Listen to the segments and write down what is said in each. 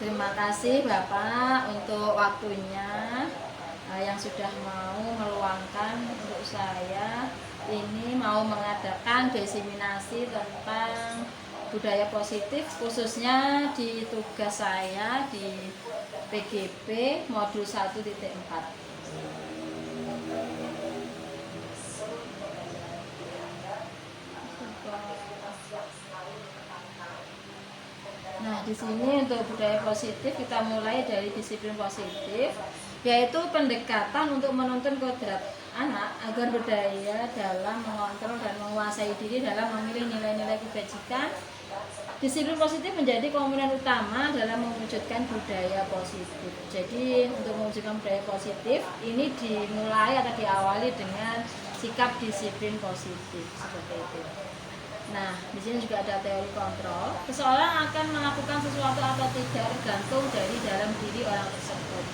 Terima kasih Bapak untuk waktunya yang sudah mau meluangkan untuk saya ini mau mengadakan diseminasi tentang budaya positif khususnya di tugas saya di PGP modul 1.4. Nah, di sini untuk budaya positif kita mulai dari disiplin positif, yaitu pendekatan untuk menuntun kodrat anak agar berdaya dalam mengontrol dan menguasai diri dalam memilih nilai-nilai kebajikan. Disiplin positif menjadi komponen utama dalam mewujudkan budaya positif. Jadi untuk mewujudkan budaya positif ini dimulai atau diawali dengan sikap disiplin positif seperti itu. Nah, di sini juga ada teori kontrol. Seseorang akan melakukan sesuatu atau tidak tergantung dari dalam diri orang tersebut,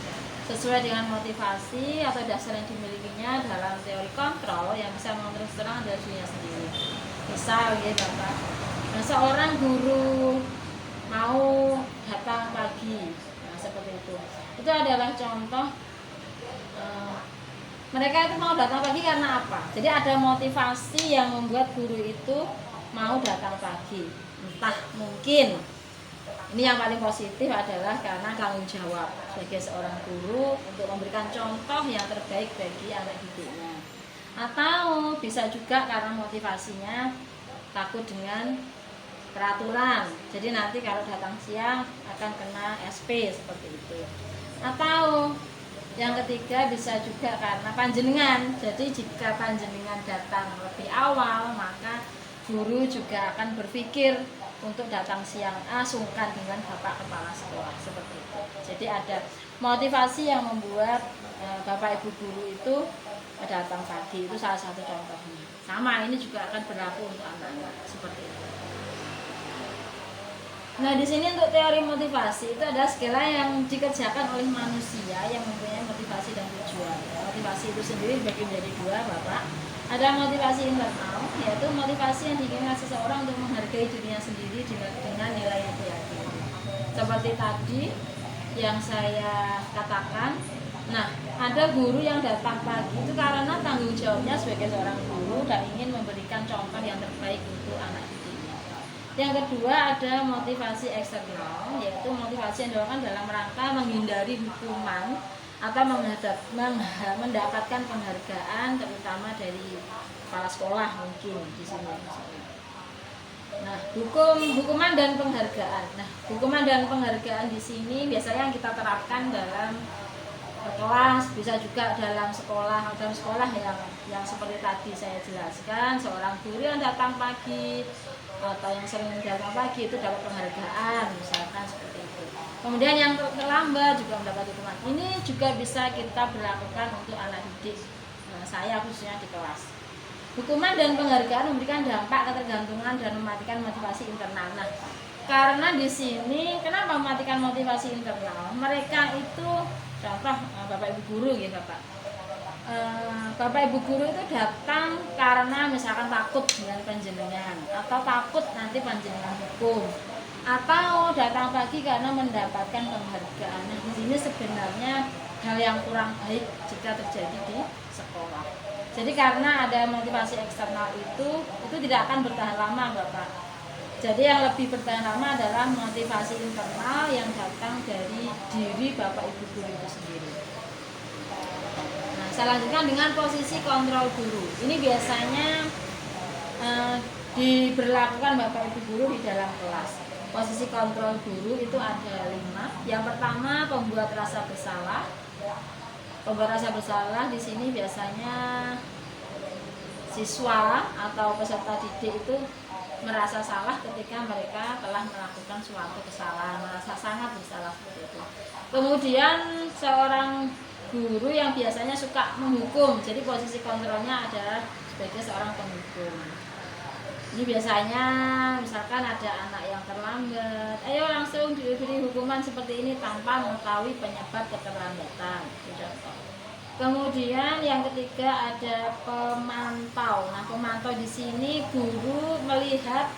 sesuai dengan motivasi atau dasar yang dimilikinya. Dalam teori kontrol yang bisa mengontrol seseorang adalah dirinya sendiri. Misal, ya Bapak, nah, seorang guru mau datang pagi, nah, seperti itu. Itu adalah contoh. Mereka itu mau datang pagi karena apa? Jadi ada motivasi yang membuat guru itu mau datang pagi. Entah mungkin ini yang paling positif adalah karena tanggung jawab sebagai seorang guru untuk memberikan contoh yang terbaik bagi anak didiknya. Atau bisa juga karena motivasinya takut dengan peraturan. Jadi nanti kalau datang siang akan kena SP seperti itu. Atau yang ketiga bisa juga karena panjenengan. Jadi jika panjenengan datang lebih awal, maka guru juga akan berpikir untuk datang siang, sungkan dengan Bapak Kepala Sekolah seperti itu. Jadi ada motivasi yang membuat Bapak Ibu guru itu datang pagi, itu salah satu contohnya. Sama ini juga akan berlaku untuk anak-anak seperti itu. Nah, di sini untuk teori motivasi itu adalah segala yang dikerjakan oleh manusia yang mempunyai motivasi dan tujuan. Motivasi itu sendiri dibagi menjadi dua, Bapak. Ada motivasi internal, yaitu motivasi yang diinginkan seseorang untuk menghargai dirinya sendiri dengan nilai yang diyakini. Seperti tadi yang saya katakan, nah, ada guru yang datang pagi itu karena tanggung jawabnya sebagai seorang guru dan ingin memberikan contoh yang terbaik untuk anak didiknya. Yang kedua ada motivasi eksternal, yaitu motivasi yang dilakukan dalam rangka menghindari hukuman atau mendapatkan penghargaan terutama dari kepala sekolah mungkin di sini. Nah, hukuman dan penghargaan. Nah, hukuman dan penghargaan di sini biasanya yang kita terapkan dalam kelas, bisa juga dalam sekolah yang seperti tadi saya jelaskan, seorang guru yang datang pagi atau yang sering datang pagi itu dapat penghargaan misalkan seperti itu. Kemudian yang terlambat juga mendapat hukuman. Ini juga bisa kita berlakukan untuk anak didik saya khususnya di kelas. Hukuman dan penghargaan memberikan dampak ketergantungan dan mematikan motivasi internal. Nah, karena di sini kenapa mematikan motivasi internal? Mereka itu contoh Bapak Ibu guru ya Bapak. Bapak Ibu guru itu datang karena misalkan takut dengan panjenengan atau takut nanti panjenengan hukum, atau datang pagi karena mendapatkan penghargaan. Nah, di sini sebenarnya hal yang kurang baik jika terjadi di sekolah. Jadi karena ada motivasi eksternal itu tidak akan bertahan lama, Bapak. Jadi yang lebih bertahan lama adalah motivasi internal yang datang dari diri Bapak Ibu guru itu sendiri. Nah, saya lanjutkan dengan posisi kontrol guru. Ini biasanya diberlakukan Bapak Ibu guru di dalam kelas. Posisi kontrol guru itu ada 5. Yang pertama, pembuat rasa bersalah. Pembuat rasa bersalah di sini biasanya siswa atau peserta didik itu merasa salah ketika mereka telah melakukan suatu kesalahan, merasa sangat bersalah seperti itu. Kemudian seorang guru yang biasanya suka menghukum, jadi posisi kontrolnya adalah sebagai seorang penghukum. Ini biasanya misalkan ada anak yang terlambat, ayo langsung diberi hukuman seperti ini tanpa mengetahui penyebab keterlambatan. Kemudian yang ketiga ada pemantau. Nah, pemantau di sini guru melihat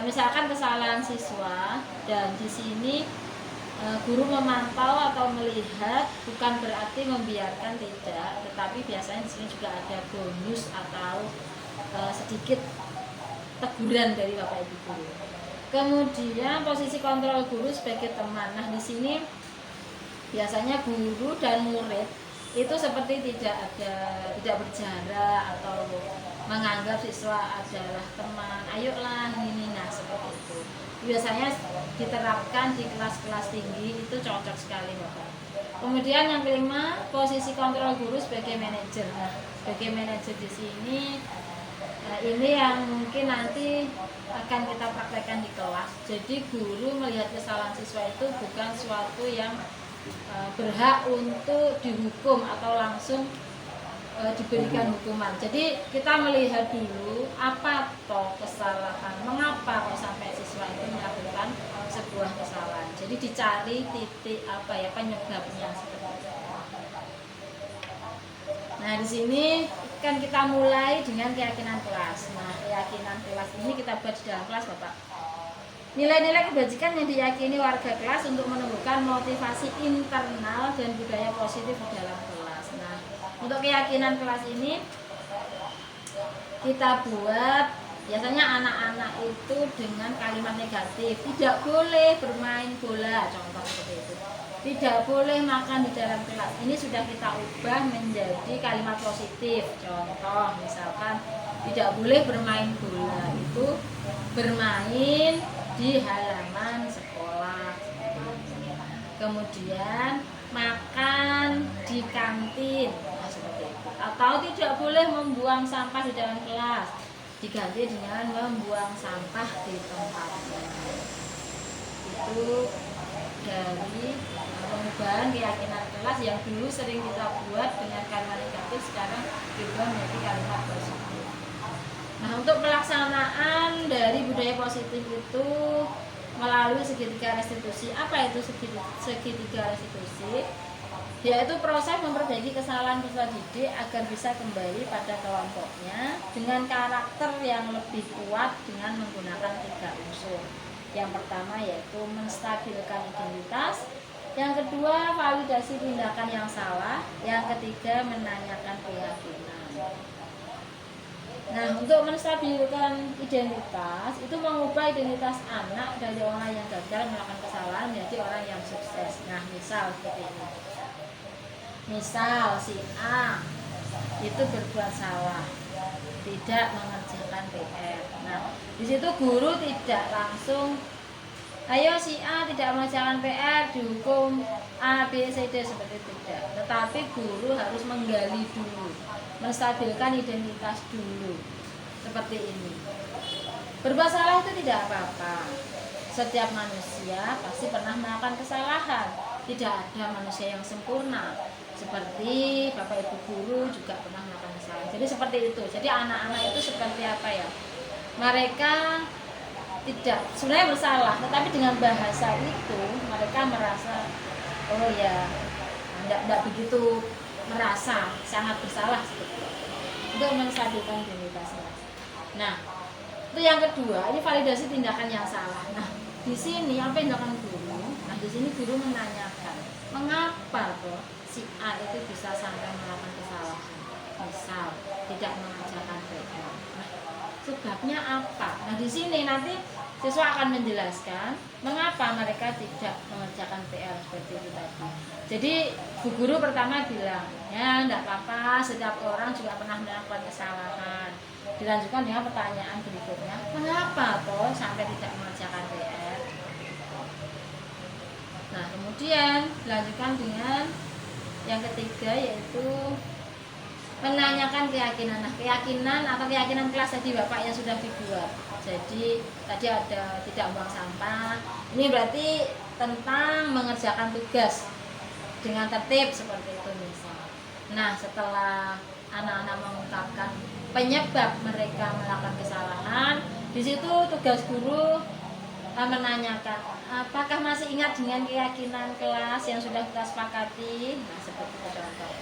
misalkan kesalahan siswa dan di sini guru memantau atau melihat, bukan berarti membiarkan, tidak, tetapi biasanya di sini juga ada bonus atau sedikit teguran dari Bapak Ibu guru. Kemudian posisi kontrol guru sebagai teman. Nah, di sini biasanya guru dan murid itu seperti tidak berjarak atau menganggap siswa adalah teman. Ayolah ini, nah seperti itu. Biasanya diterapkan di kelas-kelas tinggi, itu cocok sekali Bapak. Kemudian yang kelima, posisi kontrol guru sebagai manajer. Nah, sebagai manajer di sini ini yang mungkin nanti akan kita praktekkan di kelas. Jadi guru melihat kesalahan siswa itu bukan suatu yang berhak untuk dihukum atau langsung diberikan hukuman. Jadi kita melihat dulu apa toh kesalahan, mengapa kok sampai siswa itu melakukan sebuah kesalahan. Jadi dicari titik apa ya penyebabnya seperti itu. Nah, di sini kan kita mulai dengan keyakinan kelas. Nah, keyakinan kelas ini kita buat di dalam kelas, Bapak. Nilai-nilai kebajikan yang diyakini warga kelas untuk menumbuhkan motivasi internal dan budaya positif di dalam kelas. Nah, untuk keyakinan kelas ini kita buat biasanya anak-anak itu dengan kalimat negatif. Tidak boleh bermain bola, contoh seperti itu. Tidak boleh makan di dalam kelas. Ini sudah kita ubah menjadi kalimat positif. Contoh misalkan tidak boleh bermain bola, itu bermain di halaman sekolah. Kemudian makan di kantin, nah, seperti itu. Atau tidak boleh membuang sampah di dalam kelas, diganti dengan membuang sampah di tempatnya. Itu dari perubahan keyakinan kelas yang dulu sering kita buat dengan kalimat negatif, sekarang diubah menjadi kalimat positif. Nah, untuk pelaksanaan dari budaya positif itu melalui segitiga restitusi. Apa itu segitiga restitusi? Yaitu proses memperbaiki kesalahan peserta didik agar bisa kembali pada kelompoknya dengan karakter yang lebih kuat dengan menggunakan 3 unsur. Yang pertama yaitu menstabilkan identitas, yang kedua validasi tindakan yang salah, yang ketiga menanyakan keyakinan. Nah, untuk menstabilkan identitas itu mengubah identitas anak dari orang yang gagal melakukan kesalahan menjadi orang yang sukses. Nah, misal seperti ini. Misal si A itu berbuat salah, tidak mengerjakan PR. Nah, di situ guru tidak langsung, ayo si A tidak mengerjakan PR dihukum A, B, C, D, seperti itu tidak. Tetapi guru harus menggali dulu, menstabilkan identitas dulu. Seperti ini. Berbuat salah itu tidak apa-apa. Setiap manusia pasti pernah melakukan kesalahan. Tidak ada manusia yang sempurna. Seperti Bapak Ibu guru juga pernah melakukan kesalahan. Jadi seperti itu. Jadi anak-anak itu seperti apa ya? Mereka tidak sebenarnya bersalah, tetapi dengan bahasa itu mereka merasa oh ya, tidak begitu merasa sangat bersalah seperti itu. Untuk menstabilkan identitasnya. Nah, itu yang kedua, ini validasi tindakan yang salah. Nah, di sini apa yang dilakukan guru? Nah, di sini guru menanyakan, mengapa kok si A itu bisa sampai melakukan kesalahan? Misal tidak mengerjakan PR. Nah, sebabnya apa? Nah, di sini nanti siswa akan menjelaskan mengapa mereka tidak mengerjakan PR seperti itu tadi. Jadi bu guru pertama bilang, ya enggak apa-apa, setiap orang juga pernah melakukan kesalahan. Dilanjutkan dengan pertanyaan berikutnya, mengapa toh sampai tidak mengerjakan PR? Nah, kemudian dilanjutkan dengan yang ketiga yaitu menanyakan keyakinan. Nah, keyakinan atau keyakinan kelas tadi Bapak yang sudah dibuat. Jadi tadi ada tidak buang sampah. Ini berarti tentang mengerjakan tugas dengan tertib seperti itu misal. Nah, setelah anak-anak mengungkapkan penyebab mereka melakukan kesalahan, di situ tugas guru menanyakan apakah masih ingat dengan keyakinan kelas yang sudah kita sepakati. Nah, seperti itu contoh.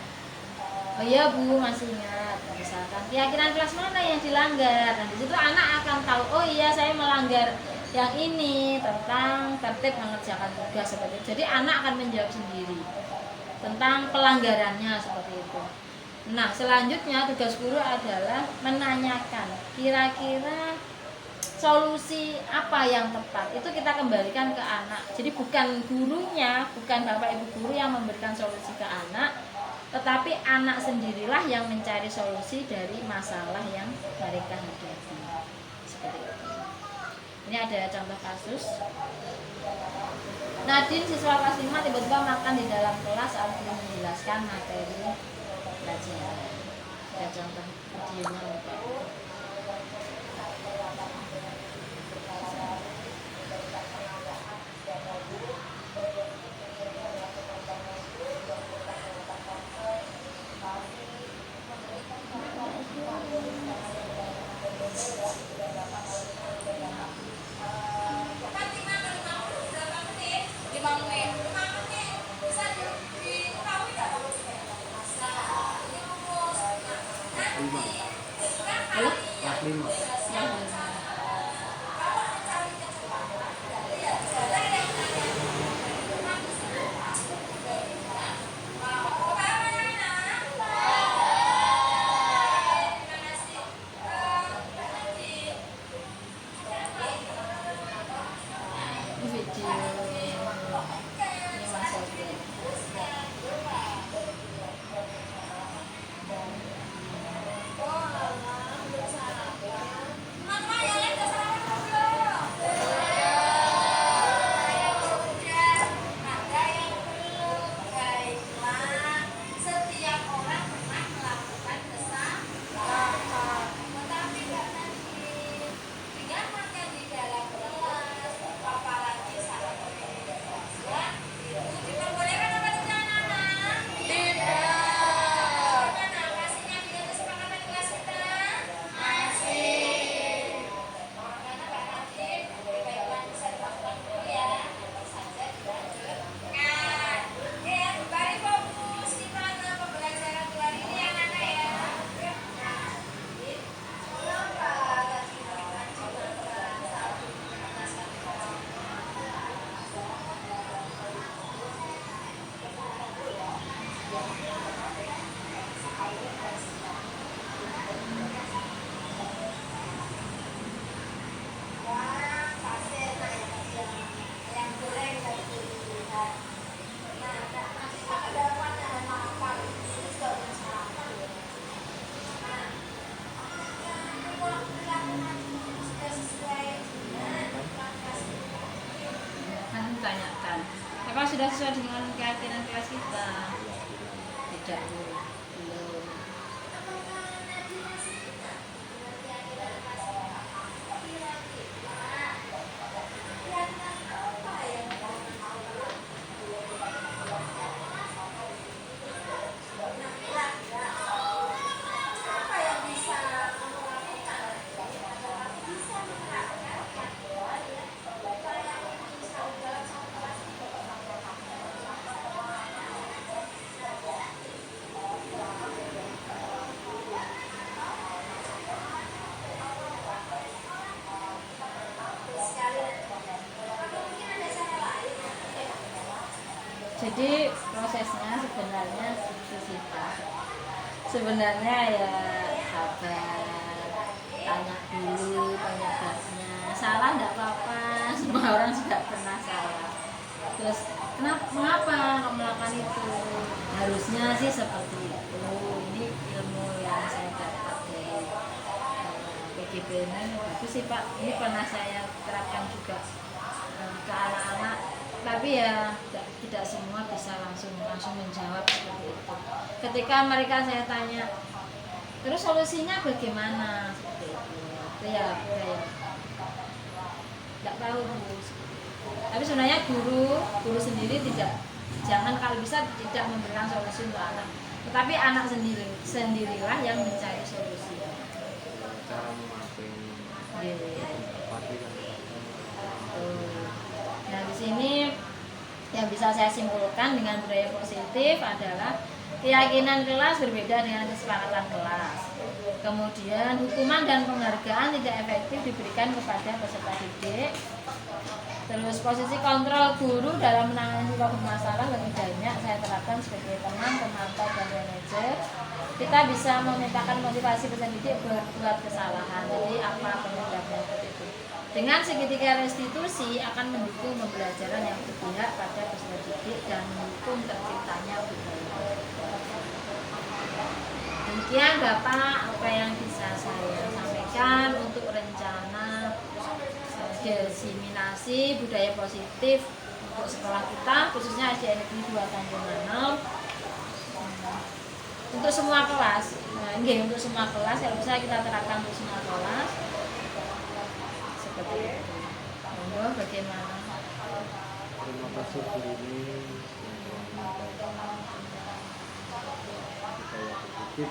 Oh iya Bu, masih ingat. Misalkan keyakinan kelas mana yang dilanggar. Nah, di situ anak akan tahu, oh iya saya melanggar yang ini tentang tertib mengerjakan tugas seperti itu. Jadi anak akan menjawab sendiri tentang pelanggarannya seperti itu. Nah, selanjutnya tugas guru adalah menanyakan kira-kira solusi apa yang tepat. Itu kita kembalikan ke anak. Jadi bukan gurunya, bukan Bapak Ibu guru yang memberikan solusi ke anak, tetapi anak sendirilah yang mencari solusi dari masalah yang mereka hadapi. Seperti itu. Ini ada contoh kasus. Nadine siswa kelas 5 tiba-tiba makan di dalam kelas saat belum menjelaskan materi pelajaran. Ada contoh videonya Bapak. Kelas 5. Ini video ini masuk. Tanyakan apakah sudah sesuai dengan keyakinan kelas kita? Tidak, belum. Jadi prosesnya sebenarnya sih Pak. Sebenarnya ya sabar, tanya dulu penyebabnya. Salah enggak apa-apa, semua orang juga pernah salah. Terus mengapa kamu melakukan itu? Harusnya sih seperti itu. Ini ilmu yang saya dapat dari PGB ini bagus sih Pak. Ini pernah saya terapkan juga ke anak-anak. Tapi ya tidak semua bisa langsung menjawab seperti itu. Ketika mereka saya tanya, terus solusinya bagaimana? Seperti itu. Itu ya tidak tahu Bu. Tapi sebenarnya guru sendiri jangan kalau bisa tidak memberikan solusi untuk anak. Tetapi anak sendirilah yang mencari solusi. Cara memakai Nah di sini yang bisa saya simpulkan dengan budaya positif adalah Keyakinan kelas berbeda dengan kesepakatan kelas. Kemudian hukuman dan penghargaan tidak efektif diberikan kepada peserta didik. Terus posisi kontrol guru dalam menangani siswa bermasalah lebih banyak saya terapkan sebagai teman, pemantau, dan manajer. Kita bisa memintakan motivasi peserta didik berbuat kesalahan. Jadi apa penyebabnya itu? Dengan segitiga restitusi akan mendukung pembelajaran yang berpihak pada peserta didik dan mendukung terciptanya budaya. Demikian Bapak apa yang bisa saya sampaikan untuk rencana diseminasi budaya positif untuk sekolah kita, khususnya SD Negeri 2 Tanjung Manom. Untuk semua kelas, untuk semua kelas, yang bisa kita terapkan untuk semua kelas. Seperti itu. Monggo bagaimana? Terima kasih Bu Rini yang telah budaya positif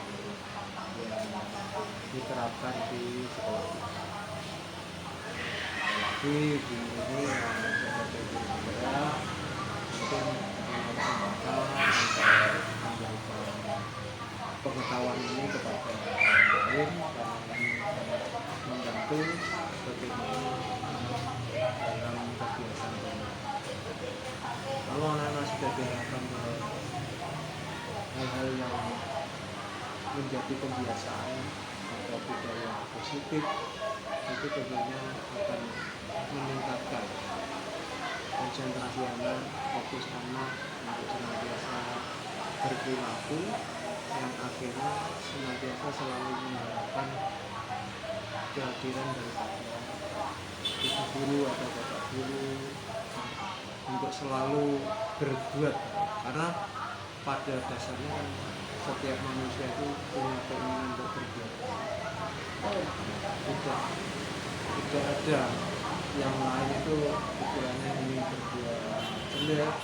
yang diterapkan di sekolah kita. Apalagi Bu Rini yang sebagai guru negara mungkin mengembangkan untuk memberikan pengetahuan ini kepada orang lain karena ini sangat membantu bagaimana dalam kegiatan belajar. Kalau anak-anak sudah diarahkan ke hal-hal yang menjadi kebiasaan atau budaya positif, itu tentunya akan meningkatkan konsentrasi anak, fokus anak untuk senantiasa berperilaku yang akhirnya senantiasa selalu mengharapkan kehadiran daripada ibu guru atau bapak guru untuk selalu berbuat, karena pada dasarnya kan setiap manusia itu punya keinginan untuk berbuat. Tidak ada yang lain itu pikirannya ingin berbuat jelek,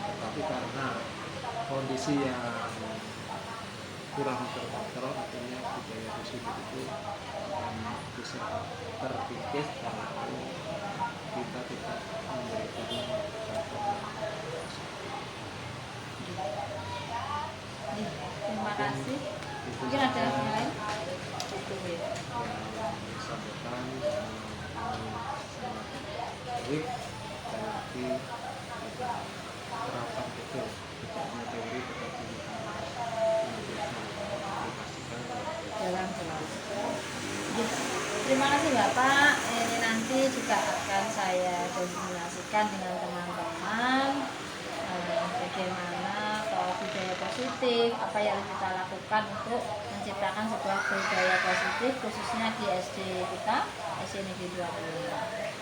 tetapi karena kondisi yang kurang terkontrol, artinya budaya positif itu bisa terkikis kalau kita tidak memberikan contoh. Terima kasih. Mungkin ada yang lain? Yang disampaikan sangat baik, dan lagi kita terapkan betul, tidak hanya teori tetapi kita aplikasikan Dalam kelas. Terima kasih Bapak. Ini nanti juga akan saya koordinasikan dengan teman-teman bagaimana budaya positif, apa yang kita lakukan untuk menciptakan sebuah budaya positif khususnya di SD kita, SD Negeri 2.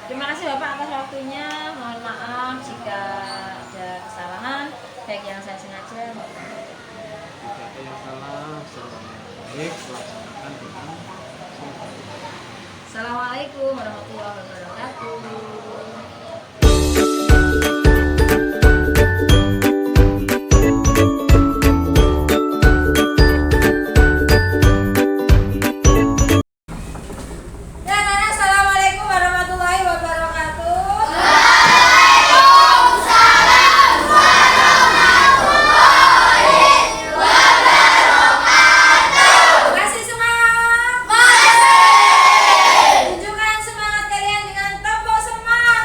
Terima kasih Bapak atas waktunya. Mohon maaf jika ada kesalahan, baik yang saya sengaja maupun tidak ada yang salah, semuanya baik, laksanakan dengan sebaik. Assalamualaikum warahmatullahi wabarakatuh. Tunjukkan semangat kalian dengan tepuk semangat.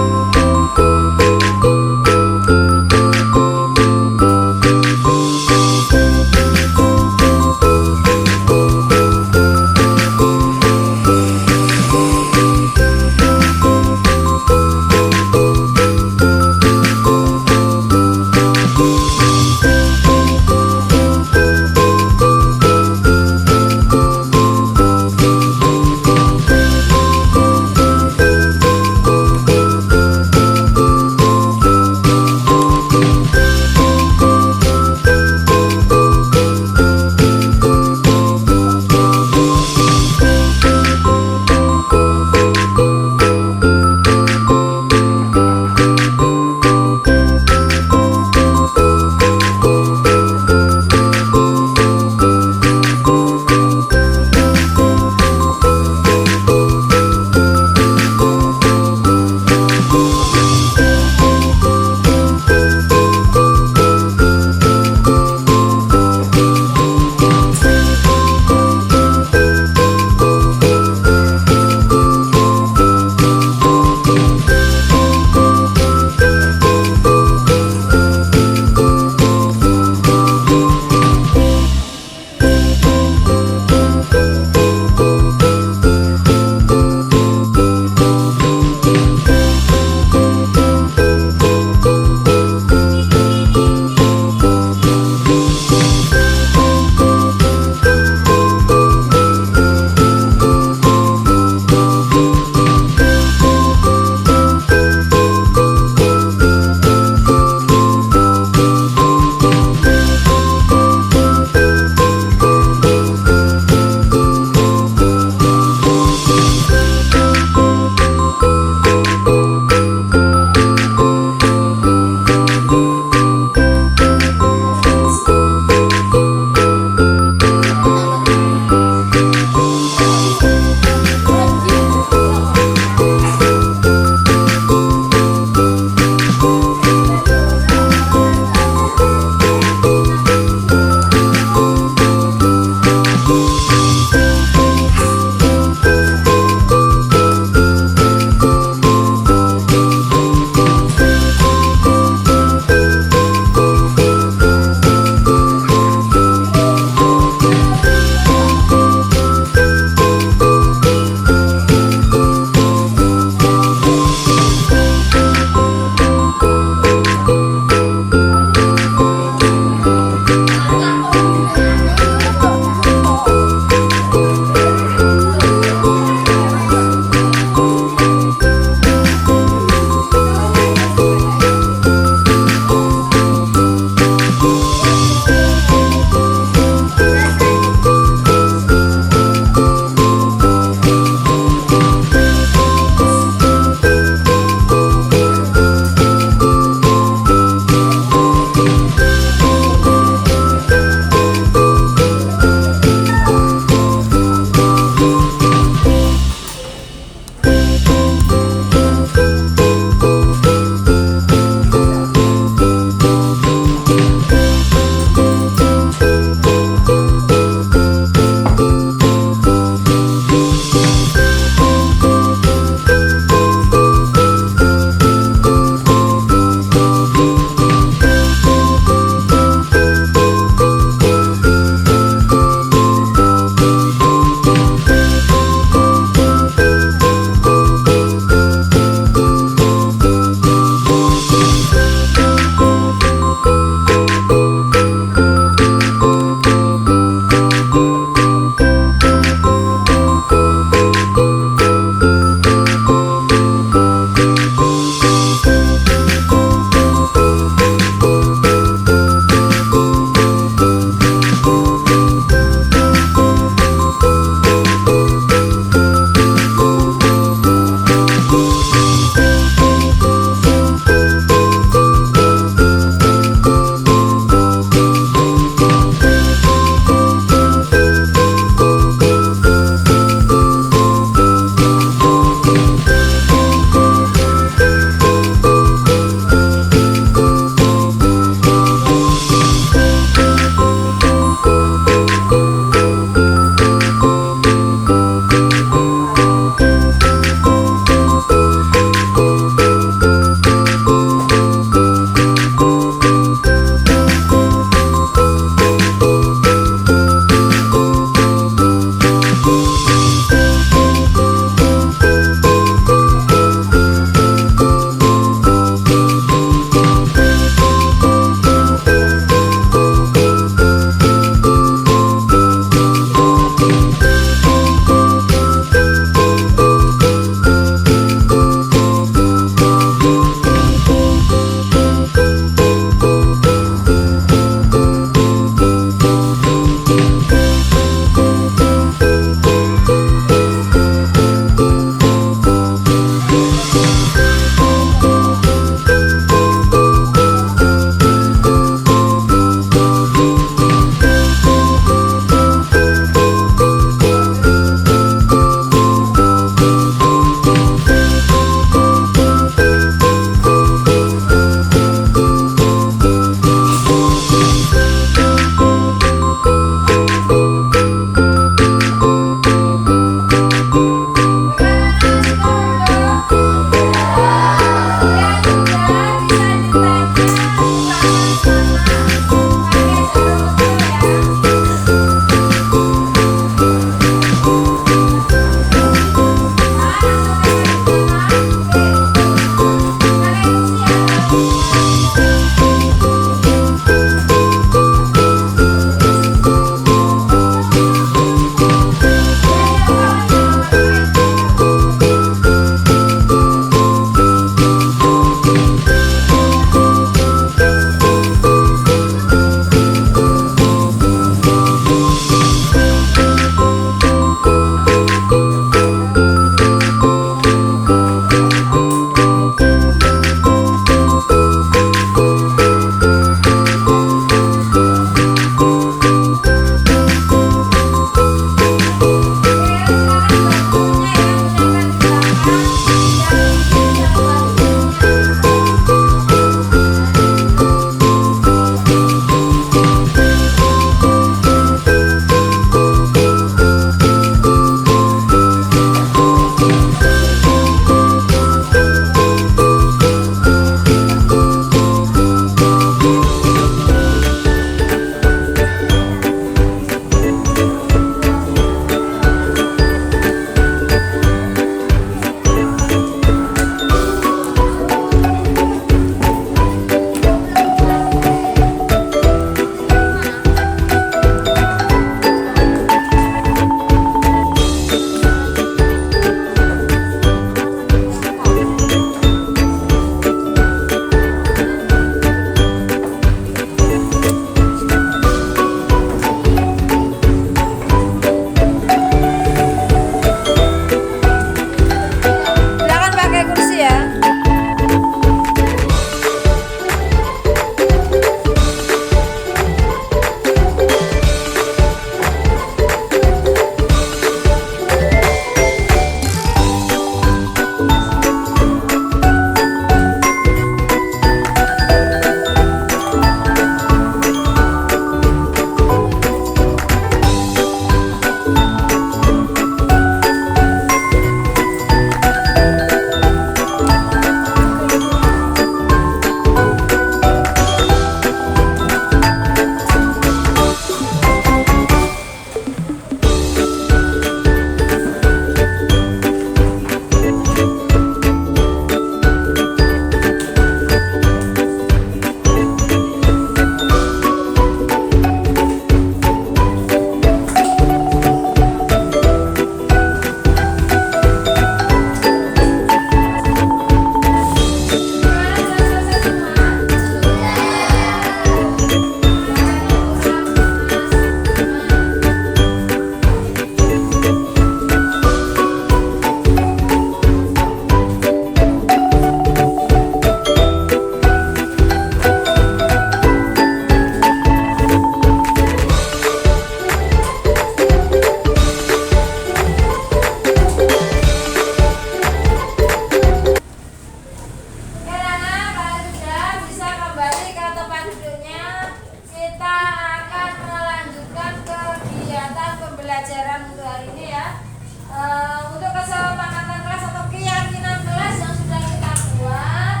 Untuk kesepakatan kelas atau keyakinan kelas yang sudah kita buat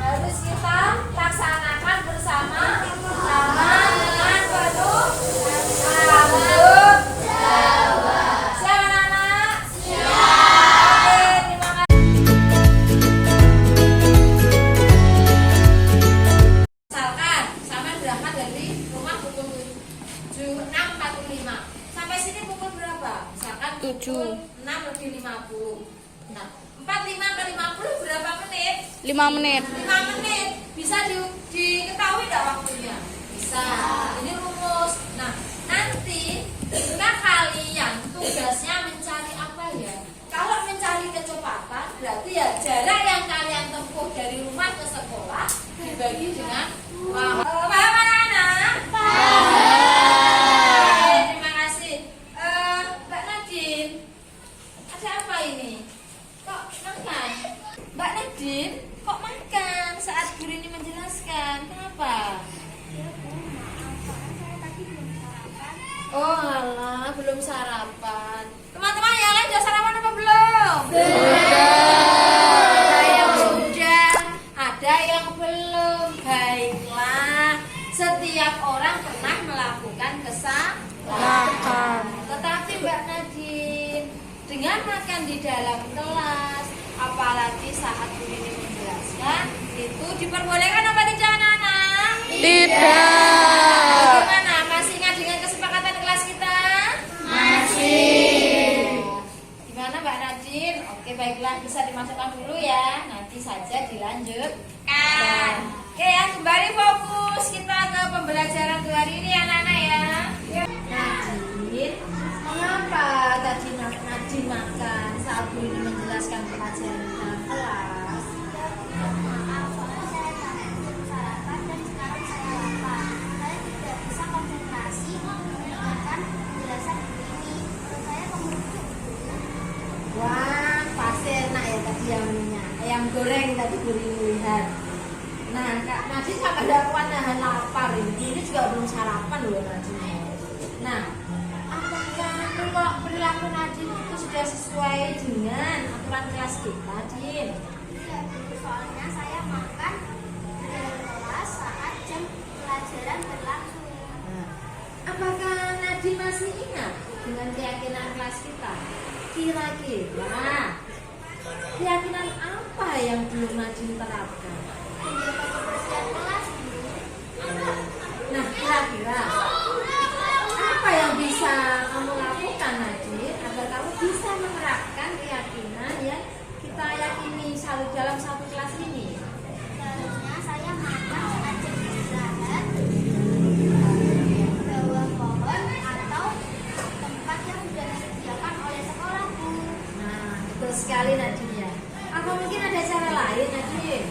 harus kita laksanakan bersama dengan penuh tanggung jawab. Siap anak-anak? Siap. Oke, terima kasih. Misalkan sama berangkat dari rumah pukul 6.45 sampai sini pukul berapa? Misalkan 7. pukul 6:50. Nah, 45 ke 50 berapa menit? 5 menit. 5 menit. Bisa diketahui nggak waktunya? Bisa. Ini rumus. Nah, nanti jika kalian tugasnya mencari apa ya? Kalau mencari kecepatan berarti ya jarak yang kalian tempuh dari rumah ke sekolah dibagi dengan paham anak-anak? Oke, terima kasih. Mbak Nadine, ada apa ini? Kok makan? Mbak Nadine, kok makan saat guru ini menjelaskan? Kenapa? Oh alah, belum sarapan. Teman-teman yang lain sudah sarapan apa belum? Ada yang sudah, ada yang belum. Baiklah, setiap orang pernah melakukan kesalahan. Tetapi Mbak Nadine, dengan makan di dalam kelas, apalagi saat guru ini menjelaskan, itu diperbolehkan apa tidak anak-anak? Tidak. Bagaimana? Masih ingat dengan kesepakatan kelas kita? Masih. Gimana Mbak Nadine? Oke, baiklah, bisa dimasukkan dulu ya. Nanti saja dilanjutkan. Oke ya, kembali fokus kita ke pembelajaran hari ini anak-anak ya. Nadine, mengapa tadi Nadine makan saat guru ini menjelaskan pelajaran di dalam kelas? Maaf, soalnya saya tadi belum sarapan dan sekarang saya lapar. Saya tidak bisa konsentrasi mendengarkan penjelasan ini. Perut saya kemerucut. Wah, pasti enak ya tadi yang minyak. Ayam goreng tadi guru ini lihat. Nah, Kak Nadine sampai ada kuat nahan lapar ini. Ini juga belum sarapan loh Nadine. Nah, apakah perilaku Nadine itu sudah sesuai dengan aturan kelas kita, Din? Tidak, soalnya saya makan di dalam kelas saat jam pelajaran berlangsung. Nah, apakah Nadine masih ingat dengan keyakinan kelas kita? Kira-kira keyakinan apa yang belum Nadine terapkan? Menjaga kebersihan kelas dulu. Nah, kira-kira apa yang bisa kamu lakukan Nadine agar kamu bisa menerapkan keyakinan yang kita yakini selalu dalam satu kelas ini? Seharusnya saya makan saat jam istirahat, bawah pohon atau tempat yang sudah disediakan oleh sekolahku. Nah, betul sekali Nadine ya. Atau mungkin ada cara lain Nadine?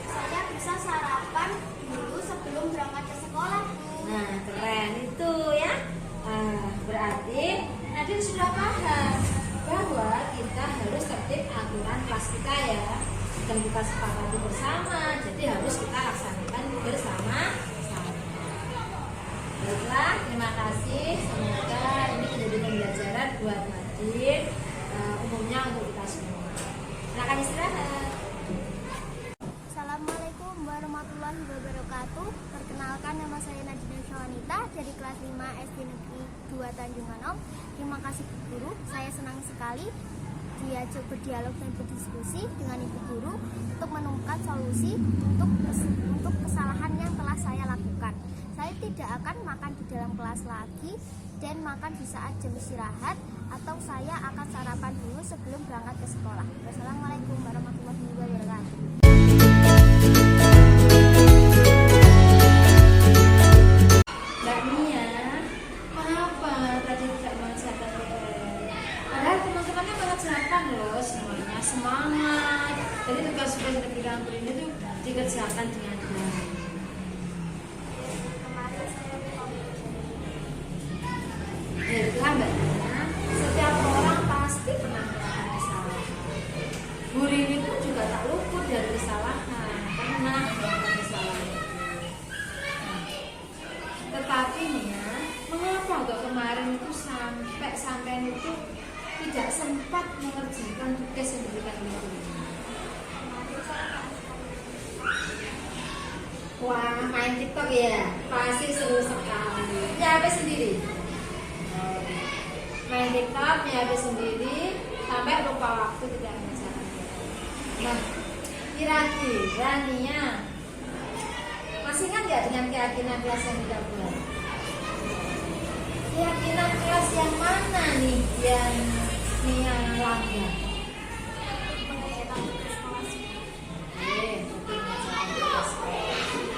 Saya bisa sarapan dulu sebelum berangkat ke sekolahku. Nah, keren itu ya. Berarti Nadine sudah paham bahwa kita harus tertib aturan kelas kita ya. Dan kita sepakati bersama, jadi harus kita laksanakan bersama. Baiklah, terima kasih. Semoga ini menjadi pembelajaran buat Nadine, umumnya untuk kita semua. Silakan istirahat. Assalamualaikum warahmatullahi wabarakatuh. Perkenalkan, nama saya Nadine Syawanita dari kelas 5 SD Negeri 2 Tanjung Anom. Terima kasih Bu Guru, saya senang sekali diajak berdialog dan berdiskusi dengan Ibu Guru untuk menemukan solusi untuk kesalahan yang telah saya lakukan. Saya tidak akan makan di dalam kelas lagi dan makan di saat jam istirahat, atau saya akan sarapan dulu sebelum berangkat ke sekolah. Wassalamualaikum warahmatullahi wabarakatuh. Mbak Nia, kenapa tadi tidak mengerjakan PR? Padahal teman-temannya mengerjakan loh semuanya, semangat. Jadi tugas-tugas yang diberikan guru ini tuh dikerjakan dengan baik. Kemarin saya Baiklah Mbak Nia, setiap orang pasti pernah melakukan kesalahan. Guru ini pun juga tak luput dari kesalahan, pernah melakukan kesalahan. Tetapi nih ya, mengapa kok kemarin itu sampai Wah, main TikTok ya? Pasti seru sekali. Ya, habis sendiri. Main TikTok, ya habis sendiri. Sampai lupa waktu tidak mengejar. Nah, kira-kira nih ya, masih ingat nggak dengan keyakinan kelas yang tidak bulan? Keyakinan kelas yang mana nih yang Nia langgar?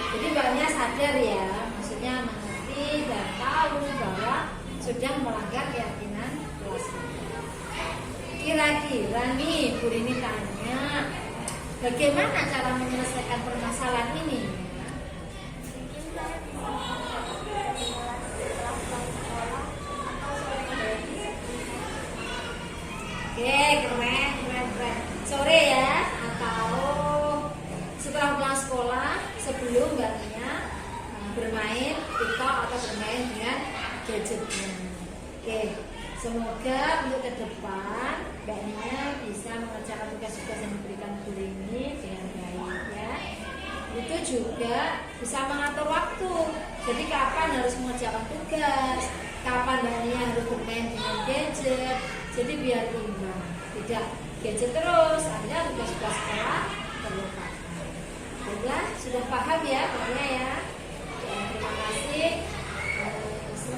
Jadi mbaknya sadar ya, maksudnya mengerti dan tahu bahwa sudah melanggar keyakinan kelas. Kira-kira nih Bu Rini tanya, bagaimana cara menyelesaikan permasalahan ini? Mungkin saya bisa mengerjakan setelah pulang sekolah atau sore hari. Oke, keren. Sore ya, atau setelah pulang sekolah sebelum Mbak Nia bermain TikTok atau bermain dengan gadgetnya. Oke, semoga untuk ke depan Mbak Nia bisa mengerjakan tugas-tugas yang diberikan guru ini dengan baik ya. Itu juga bisa mengatur waktu. Jadi kapan harus mengerjakan tugas, kapan Mbak Nia harus bermain dengan gadget. Jadi biar imbang, tidak gadget terus, akhirnya tugas-tugas sekolah terlupakan. Sudah paham ya pokoknya ya. Terima kasih.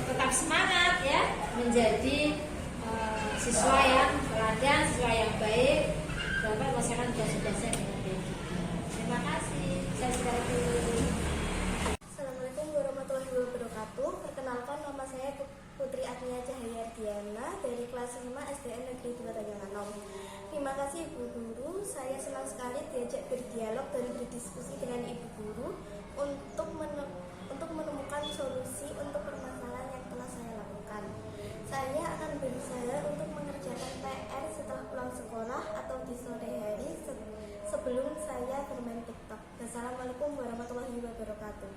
Tetap semangat ya menjadi siswa yang teladan, siswa yang baik dapat melaksanakan tugas-tugasnya dengan baik. Terima kasih. Saya sudah dulu. Assalamualaikum warahmatullahi wabarakatuh. Perkenalkan, nama saya Putri Agnia Cahaya Diana dari kelas 5 SDN Negeri 2 Tanjunganom. Terima kasih Ibu Guru, saya senang sekali diajak berdialog dan berdiskusi dengan Ibu Guru untuk menemukan solusi untuk permasalahan yang telah saya lakukan. Saya akan berusaha untuk mengerjakan PR setelah pulang sekolah atau di sore hari sebelum saya bermain TikTok. Wassalamualaikum warahmatullahi wabarakatuh.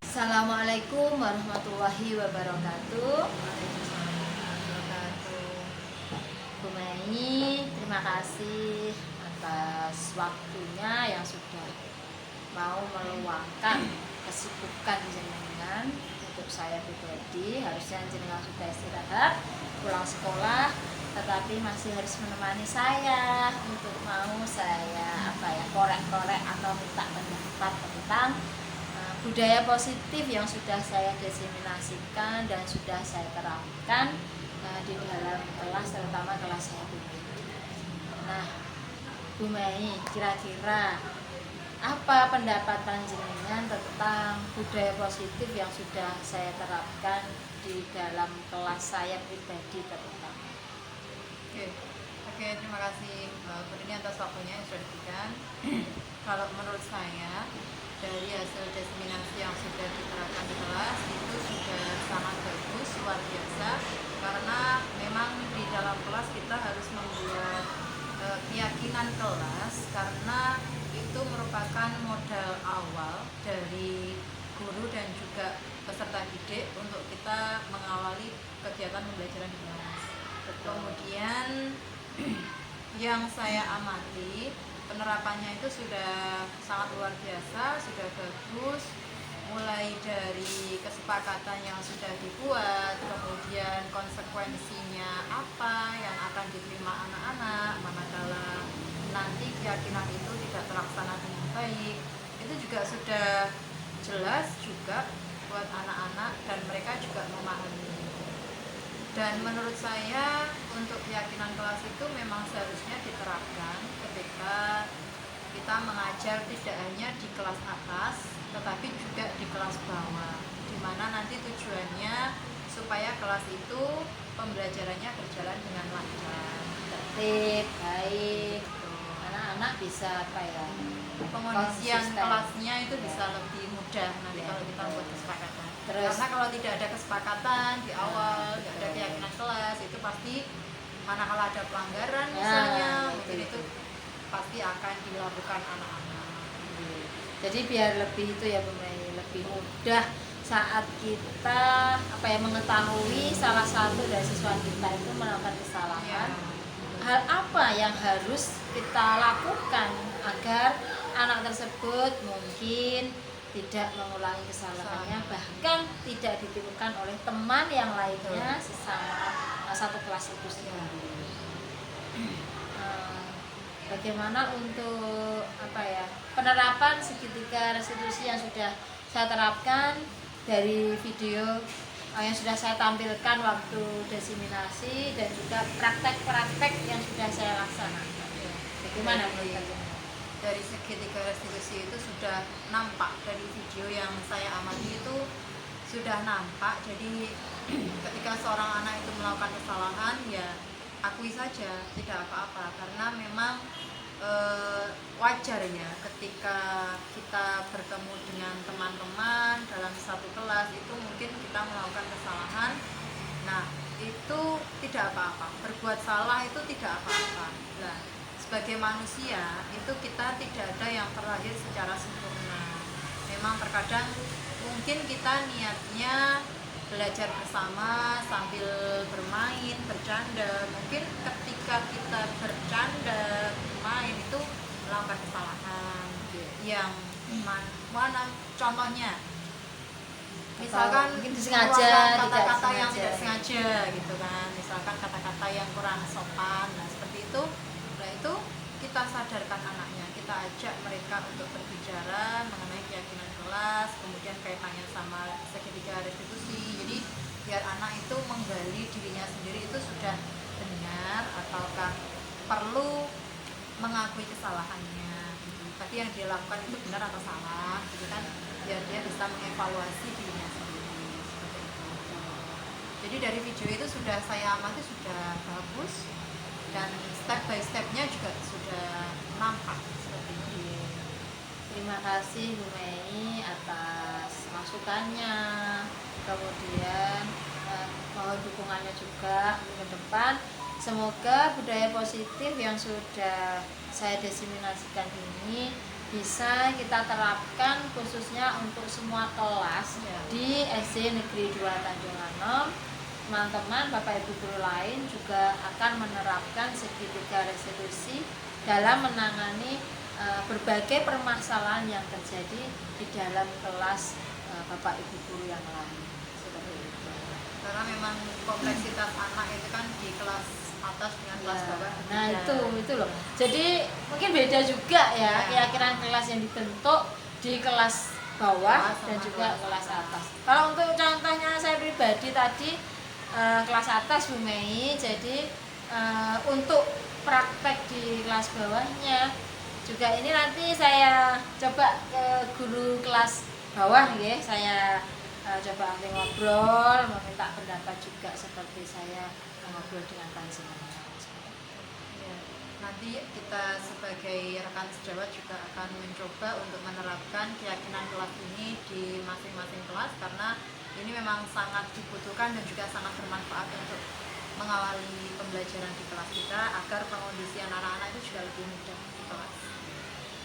Assalamualaikum warahmatullahi wabarakatuh. Bu Mei, terima kasih atas waktunya yang sudah mau meluangkan kesibukan jenengan untuk saya pribadi. Harusnya jenengan sudah istirahat, pulang sekolah, tetapi masih harus menemani saya untuk mau saya korek-korek atau minta pendapat tentang budaya positif yang sudah saya diseminasikan dan sudah saya terapkan di dalam kelas, terutama kelas saya pribadi. Nah, Bu Mei, kira-kira apa pendapat panjenengan tentang budaya positif yang sudah saya terapkan di dalam kelas saya pribadi terutama? Oke, terima kasih Bu Rini atas waktunya yang sudah diberikan. Kalau menurut saya, dari hasil diseminasi yang sudah diterapkan di kelas itu sudah sangat bagus, luar biasa, karena memang di dalam kelas kita harus membuat keyakinan kelas, karena itu merupakan modal awal dari guru dan juga peserta didik untuk kita mengawali kegiatan pembelajaran di kelas. Kemudian yang saya amati, penerapannya itu sudah sangat luar biasa, sudah bagus, mulai dari kesepakatan yang sudah dibuat, kemudian konsekuensinya apa yang akan diterima anak-anak manakala nanti keyakinan itu tidak terlaksana dengan baik, itu juga sudah jelas juga buat anak-anak dan mereka juga memahami. Dan menurut saya untuk keyakinan kelas itu memang seharusnya diterapkan ketika kita mengajar tidak hanya di kelas atas tetapi juga di kelas bawah, di mana nanti tujuannya supaya kelas itu pembelajarannya berjalan dengan lancar, Tertib, baik, anak-anak bisa pengondisian konsisten. kelasnya itu bisa lebih mudah nanti kalau kita buat kesepakatan. Terus, Karena kalau tidak ada kesepakatan di awal, tidak ada keyakinan kelas, itu pasti manakala ada pelanggaran misalnya, mungkin itu pasti akan dilakukan anak-anak. jadi biar lebih itu ya Bu Mei, lebih mudah saat kita mengetahui salah satu dari siswa kita itu melakukan kesalahan, hal apa yang harus kita lakukan agar anak tersebut mungkin tidak mengulangi kesalahannya, bahkan tidak ditirukan oleh teman yang lainnya sesama satu kelas itu sendiri. Bagaimana untuk penerapan segitiga restitusi yang sudah saya terapkan dari video yang sudah saya tampilkan waktu desiminasi dan juga praktek-praktek yang sudah saya laksanakan. Bagaimana menurut kalian? Dari segitiga restitusi itu sudah nampak dari video yang saya amati itu sudah nampak. Jadi ketika seorang anak itu melakukan kesalahan, ya akui saja, tidak apa-apa, karena memang wajar ya ketika kita bertemu dengan teman-teman dalam satu kelas itu mungkin kita melakukan kesalahan. Nah, itu tidak apa-apa, berbuat salah itu tidak apa-apa. Nah, sebagai manusia itu kita tidak ada yang terlahir secara sempurna. Memang terkadang mungkin kita niatnya belajar bersama sambil bermain, bercanda. Mungkin ketika kita bercanda, bermain itu melakukan kesalahan yang mana contohnya, misalkan mungkin disengaja, kata-kata yang tidak sengaja gitu kan, misalkan kata-kata yang kurang sopan. Nah, seperti itu. Nah, itu kita sadarkan anaknya, kita ajak mereka untuk berbicara mengenai keyakinan kelas, kemudian kaitannya sama segitiga restitusi. Jadi biar anak itu menggali dirinya sendiri itu sudah benar ataukah perlu mengakui kesalahannya gitu. Tadi yang dia lakukan itu benar atau salah gitu kan, biar dia bisa mengevaluasi dirinya sendiri seperti itu. Jadi dari video itu sudah saya amati sudah bagus dan step by stepnya juga sudah nampak seperti ini. Terima kasih Bu Mei atas masukannya, kemudian mohon dukungannya juga ke depan. Semoga budaya positif yang sudah saya desiminasikan ini bisa kita terapkan khususnya untuk semua kelas di SD Negeri 2 Tanjung Anom. Teman-teman, Bapak Ibu guru lain juga akan menerapkan segitiga restitusi dalam menangani berbagai permasalahan yang terjadi di dalam kelas Bapak Ibu guru yang lain. Seperti itu. Karena memang kompleksitas anak itu kan di kelas atas dengan kelas bawah. Nah, itu loh. Jadi mungkin beda juga ya keyakinan kelas yang dibentuk di kelas bawah dan juga kelas atas. Kalau untuk contohnya saya pribadi tadi kelas atas Bu Mei, jadi untuk praktek di kelas bawahnya juga ini nanti saya coba ke guru kelas bawah ya, saya coba nanti ngobrol, meminta pendapat juga seperti saya ngobrol dengan panjenengan. Ya, nanti kita sebagai rekan sejawat juga akan mencoba untuk menerapkan keyakinan kelas ini di masing-masing kelas, karena ini memang sangat dibutuhkan dan juga sangat bermanfaat untuk mengawali pembelajaran di kelas kita agar pengondisian anak-anak itu juga lebih mudah di kelas.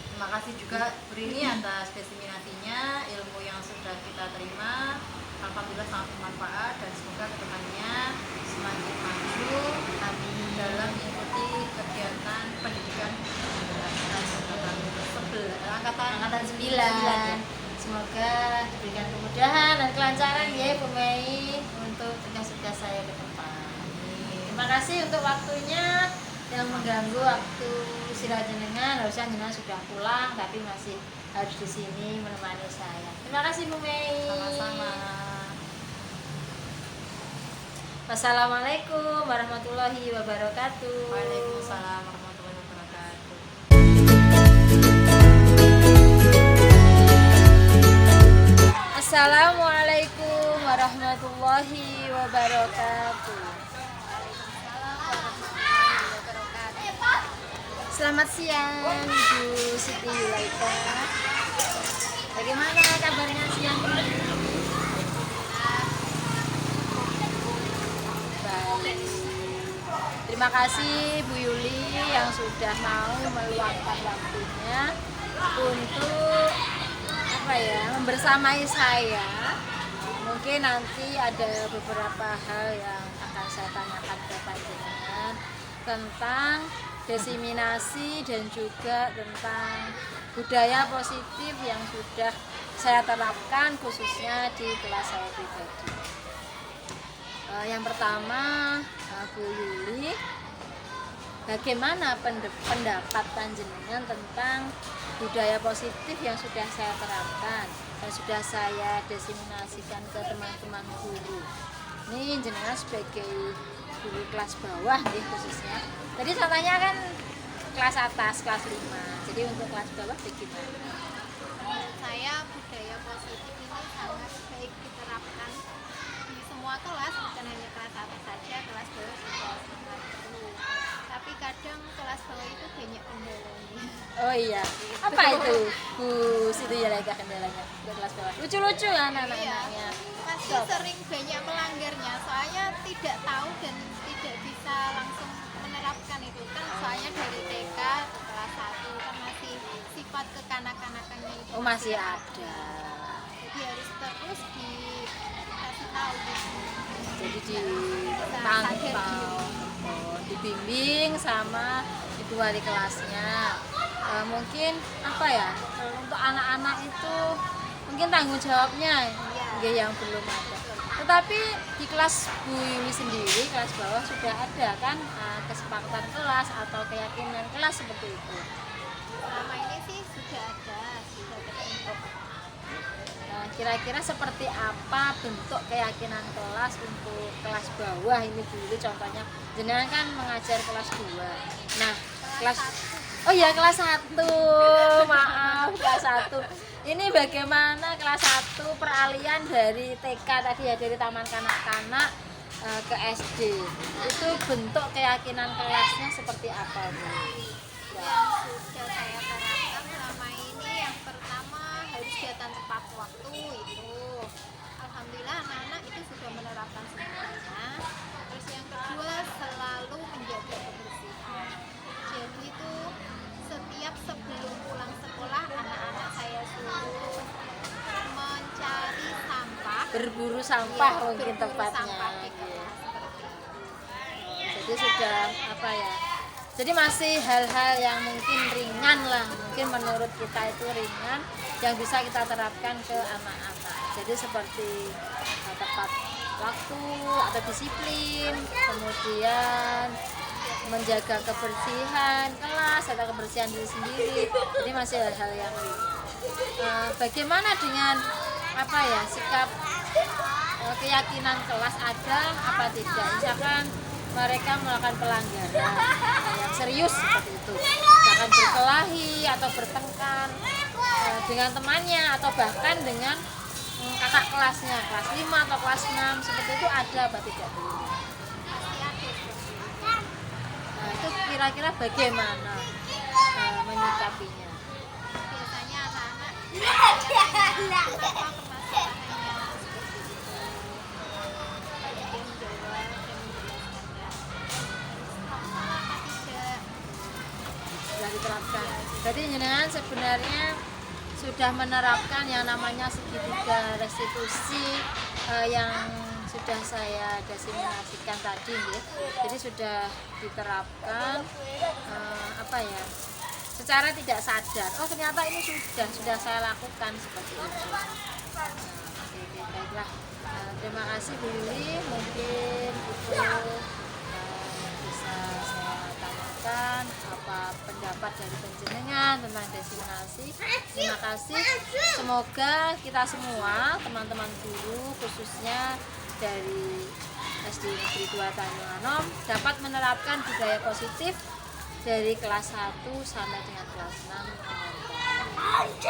Terima kasih juga Bu Rini atas desiminasinya, ilmu yang sudah kita terima alhamdulillah sangat bermanfaat dan semoga kedepannya semakin maju dalam mengikuti kegiatan pendidikan angkatan 9. Semoga diberikan kemudahan dan kelancaran ya Bu Mei untuk tugas-tugas saya ke depan. Terima kasih untuk waktunya yang mengganggu waktu istirahat jenengan. Harusnya jenengan sudah pulang tapi masih harus di sini menemani saya. Terima kasih Bu Mei. Sama-sama. Wassalamualaikum warahmatullahi wabarakatuh. Waalaikumsalam warahmatullahi wabarakatuh. Assalamualaikum warahmatullahi wabarakatuh. Selamat siang Bu Siti Yulaika. Bagaimana kabarnya siang ini? Baik. Terima kasih Bu Yuli yang sudah mau meluangkan waktunya untuk membersamai saya Oke, nanti ada beberapa hal yang akan saya tanyakan ke panjenengan tentang diseminasi dan juga tentang budaya positif yang sudah saya terapkan khususnya di kelas saya pribadi. Yang pertama, Bu Yuli, bagaimana pendapat panjenengan tentang budaya positif yang sudah saya terapkan dan sudah saya diseminasikan ke teman-teman guru? Ini jenengan sebagai guru kelas bawah nih khususnya. Tadi contohnya kan kelas atas, kelas 5. Jadi untuk kelas bawah bagaimana? Menurut saya budaya positif ini sangat baik diterapkan di semua kelas, bukan hanya kelas atas saja, kelas bawah juga sangat perlu. Tapi kadang kelas bawah itu banyak kendalanya. Oh iya, apa itu Bu Siti Yalaika kendalanya di kelas bawah? Lucu-lucu ya anak-anaknya. Masih sering banyak melanggarnya, soalnya tidak tahu dan tidak bisa langsung menerapkan itu kan. Soalnya dari TK ke kelas 1 kan masih sifat kekanak-kanakannya itu. Oh masih ada. Jadi harus terus dikasih tahu gitu. Jadi dipantau, dibimbing sama ibu wali kelasnya. Mungkin apa ya, untuk anak-anak itu mungkin tanggung jawabnya yang belum ada. Tetapi di kelas Bu Yuli sendiri, kelas bawah sudah ada kan kesepakatan kelas atau keyakinan kelas seperti itu. Selama ini sih sudah ada, sudah terbentuk. Nah, kira-kira seperti apa bentuk keyakinan kelas untuk kelas bawah ini Bu Yuli? Contohnya jenengan kan mengajar kelas 2. Nah, kelas oh ya kelas 1. Maaf, kelas 1. Ini bagaimana kelas 1 peralihan dari TK tadi ya, dari taman kanak-kanak ke SD. Itu bentuk keyakinan kelasnya seperti apa, Bu? Yang sudah saya terapkan selama ini, yang pertama harus datang tepat waktu itu. Alhamdulillah anak-anak itu sudah menerapkan semuanya. Terus yang kedua, selalu menjaga kebersihan. Jadi itu setiap sebelum pulang sekolah anak-anak saya suruh mencari sampah, Berburu sampah ya, mungkin berburu tepatnya. sampah di kelas seperti itu. Jadi sudah apa ya? Jadi masih hal-hal yang mungkin ringan lah, mungkin menurut kita itu ringan yang bisa kita terapkan ke anak-anak. Jadi seperti tepat waktu atau disiplin, kemudian menjaga kebersihan kelas atau kebersihan diri sendiri. Jadi masih hal-hal yang ringan. Bagaimana dengan apa ya, sikap keyakinan kelas ada apa tidak? Misalkan mereka melakukan pelanggaran yang serius seperti itu, misalkan berkelahi atau bertengkar dengan temannya atau bahkan dengan kakak kelasnya, kelas 5 atau kelas 6 seperti itu, ada apa tidak? Nah, itu kira-kira bagaimana menyikapinya? Biasanya anak-anak permasalahannya seperti itu. Dia menjawab dan menjelaskan salah apa tidak. Sudah diterapkan. Jadi jenengan sebenarnya sudah menerapkan yang namanya segitiga restitusi yang sudah saya diseminasikan tadi ya. Jadi sudah diterapkan apa ya, secara tidak sadar. Oh ternyata ini sudah saya lakukan seperti itu. Oke, baiklah. Terima kasih Bu Yuli, mungkin itu bisa saya tanyakan apa pendapat dari panjenengan tentang diseminasi. Terima kasih. Semoga kita semua teman-teman guru khususnya dari SD Negeri 2 Tanjung Anom dapat menerapkan budaya positif dari kelas 1 sampai dengan kelas 6 dengan baik.